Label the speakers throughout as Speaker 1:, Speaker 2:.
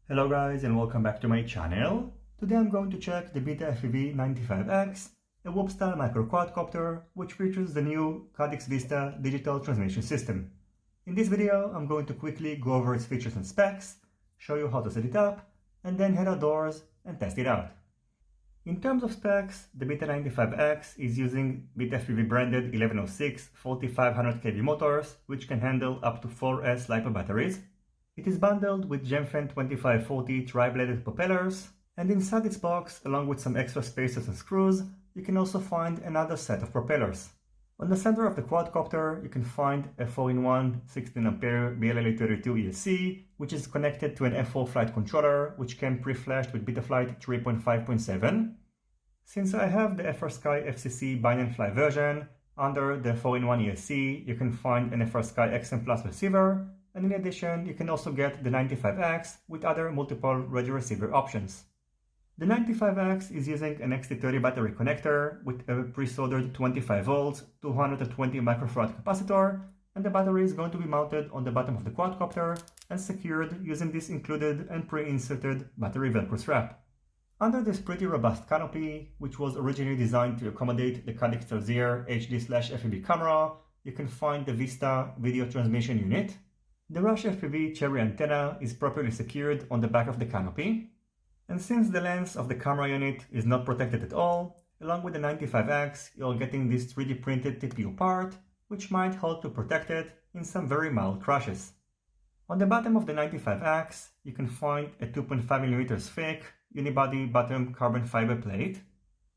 Speaker 1: Hello guys and welcome back to my channel. Today I'm going to check the Betafpv 95x, a whoop-style micro quadcopter which features the new Caddx Vista digital transmission system. In this video I'm going to quickly go over its features and specs, show you how to set it up, and then head outdoors and test it out. In terms of specs, the Beta95x is using Betafpv branded 1106 4500 kV motors which can handle up to 4 S-LiPo batteries. It is bundled with Gemfan 2540 tri-bladed propellers, and inside its box, along with some extra spacers and screws, you can also find another set of propellers. On the center of the quadcopter, you can find a 4-in-1 16A BLL32 ESC, which is connected to an F4 flight controller, which came pre-flashed with Betaflight 3.5.7. Since I have the Frsky FCC bind and fly version, under the 4-in-1 ESC, you can find an Frsky XM Plus receiver, and in addition, you can also get the 95X with other multiple radio receiver options. The 95X is using an XT30 battery connector with a pre-soldered 25 volts, 220 microfarad capacitor, and the battery is going to be mounted on the bottom of the quadcopter and secured using this included and pre-inserted battery Velcro strap. Under this pretty robust canopy, which was originally designed to accommodate the Caddx Vista HD/FPV camera, you can find the Vista video transmission unit. The Rush FPV cherry antenna is properly secured on the back of the canopy, and since the lens of the camera unit is not protected at all, along with the 95X you're getting this 3D printed TPU part, which might help to protect it in some very mild crashes. On the bottom of the 95X you can find a 2.5mm thick unibody bottom carbon fiber plate.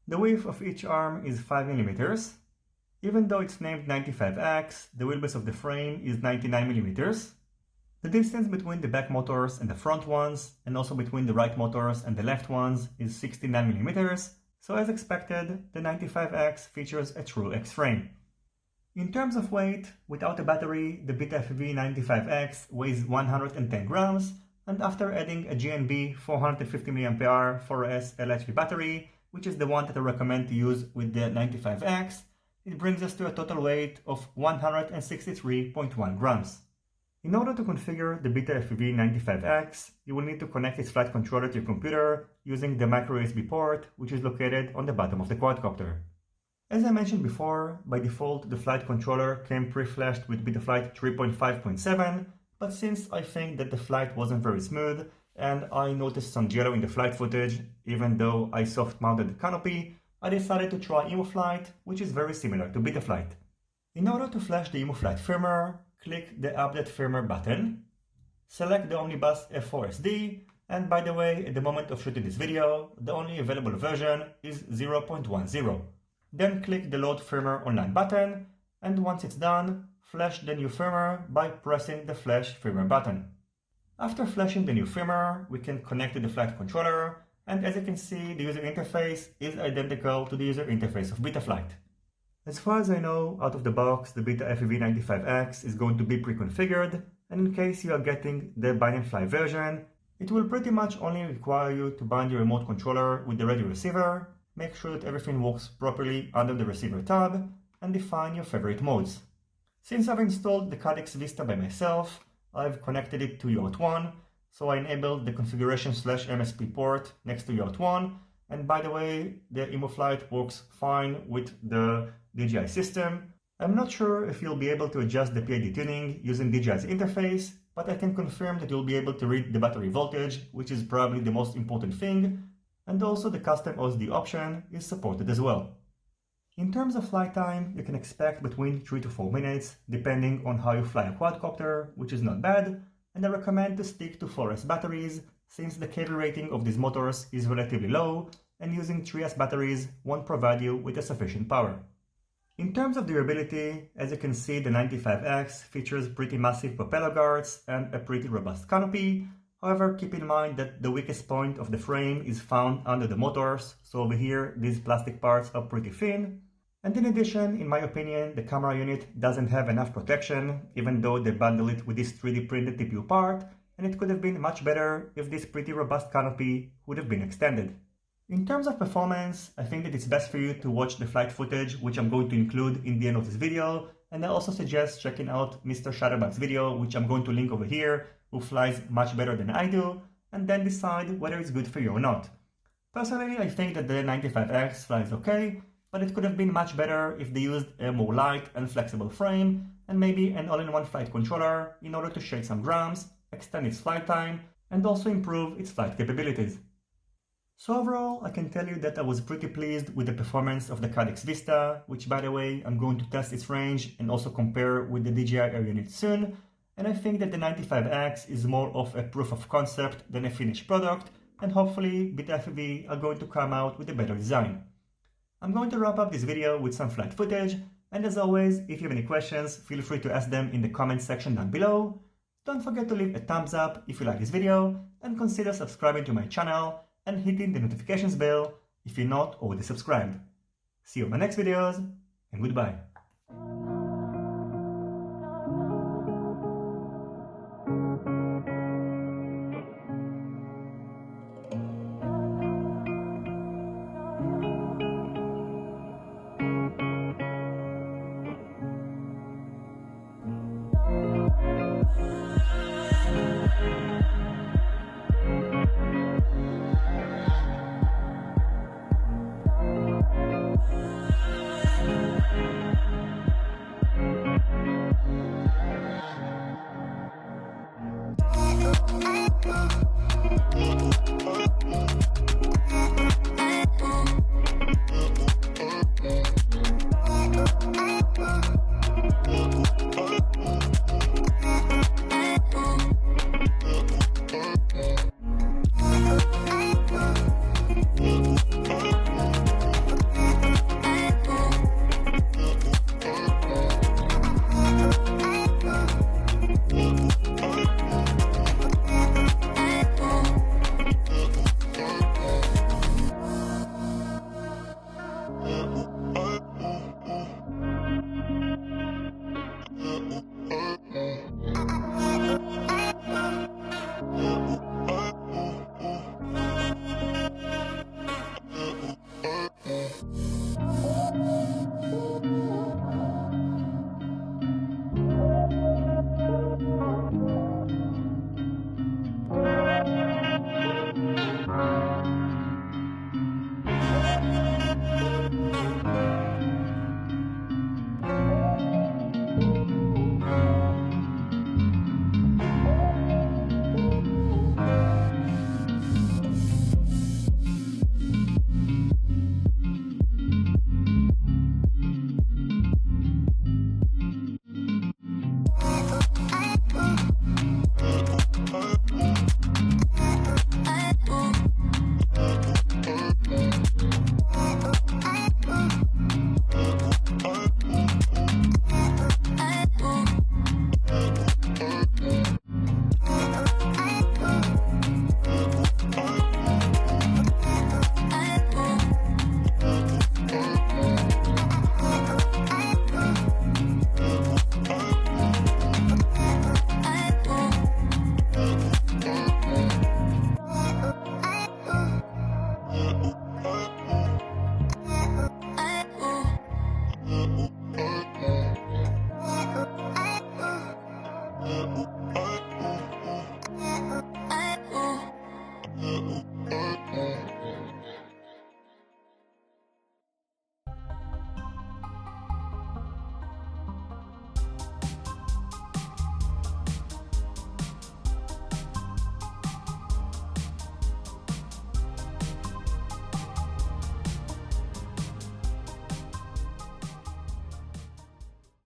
Speaker 1: The width of each arm is 5mm. Even though it's named 95X, the wheelbase of the frame is 99mm. The distance between the back motors and the front ones, and also between the right motors and the left ones, is 69mm, so as expected, the 95X features a true X frame. In terms of weight, without a battery, the Betafpv 95X weighs 110 grams, and after adding a GNB 450mAh 4S LHV battery, which is the one that I recommend to use with the 95X, it brings us to a total weight of 163.1 grams. In order to configure the Betafpv 95X, you will need to connect its flight controller to your computer using the micro USB port, which is located on the bottom of the quadcopter. As I mentioned before, by default the flight controller came pre-flashed with Betaflight 3.5.7, but since I think that the flight wasn't very smooth and I noticed some jello in the flight footage, even though I soft mounted the canopy, I decided to try EmuFlight, which is very similar to Betaflight. In order to flash the EmuFlight firmware, click the Update Firmware button, select the Omnibus F4SD, and by the way, at the moment of shooting this video, the only available version is 0.10. Then click the Load Firmware Online button, and once it's done, flash the new firmware by pressing the Flash Firmware button. After flashing the new firmware, we can connect to the flight controller, and as you can see, the user interface is identical to the user interface of Betaflight. As far as I know, out of the box, the Betafpv 95X is going to be pre-configured, and in case you are getting the bind and fly version, it will pretty much only require you to bind your remote controller with the radio receiver, make sure that everything works properly under the receiver tab, and define your favorite modes. Since I've installed the Caddx Vista by myself, I've connected it to Yacht 1, so I enabled the configuration/MSP port next to Yacht 1, and by the way, the EmuFlight works fine with the DJI system. I'm not sure if you'll be able to adjust the PID tuning using DJI's interface, but I can confirm that you'll be able to read the battery voltage, which is probably the most important thing, and also the custom OSD option is supported as well. In terms of flight time, you can expect between 3 to 4 minutes, depending on how you fly a quadcopter, which is not bad, and I recommend to stick to 4S batteries, since the kV rating of these motors is relatively low, and using 3S batteries won't provide you with a sufficient power. In terms of durability, as you can see, the 95X features pretty massive propeller guards and a pretty robust canopy. However, keep in mind that the weakest point of the frame is found under the motors, so over here these plastic parts are pretty thin. And in addition, in my opinion, the camera unit doesn't have enough protection, even though they bundle it with this 3D printed TPU part, and it could have been much better if this pretty robust canopy would have been extended. In terms of performance, I think that it's best for you to watch the flight footage, which I'm going to include in the end of this video, and I also suggest checking out Mr. Shutterbug's video, which I'm going to link over here, who flies much better than I do, and then decide whether it's good for you or not. Personally, I think that the 95X flies okay, but it could have been much better if they used a more light and flexible frame and maybe an all-in-one flight controller in order to shake some drums, extend its flight time, and also improve its flight capabilities. So overall, I can tell you that I was pretty pleased with the performance of the Caddx Vista, which by the way, I'm going to test its range and also compare with the DJI Air unit soon, and I think that the 95X is more of a proof of concept than a finished product, and hopefully Betafpv are going to come out with a better design. I'm going to wrap up this video with some flight footage, and as always, if you have any questions, feel free to ask them in the comments section down below. Don't forget to leave a thumbs up if you like this video, and consider subscribing to my channel and hitting the notifications bell if you're not already subscribed. See you in my next videos, and goodbye.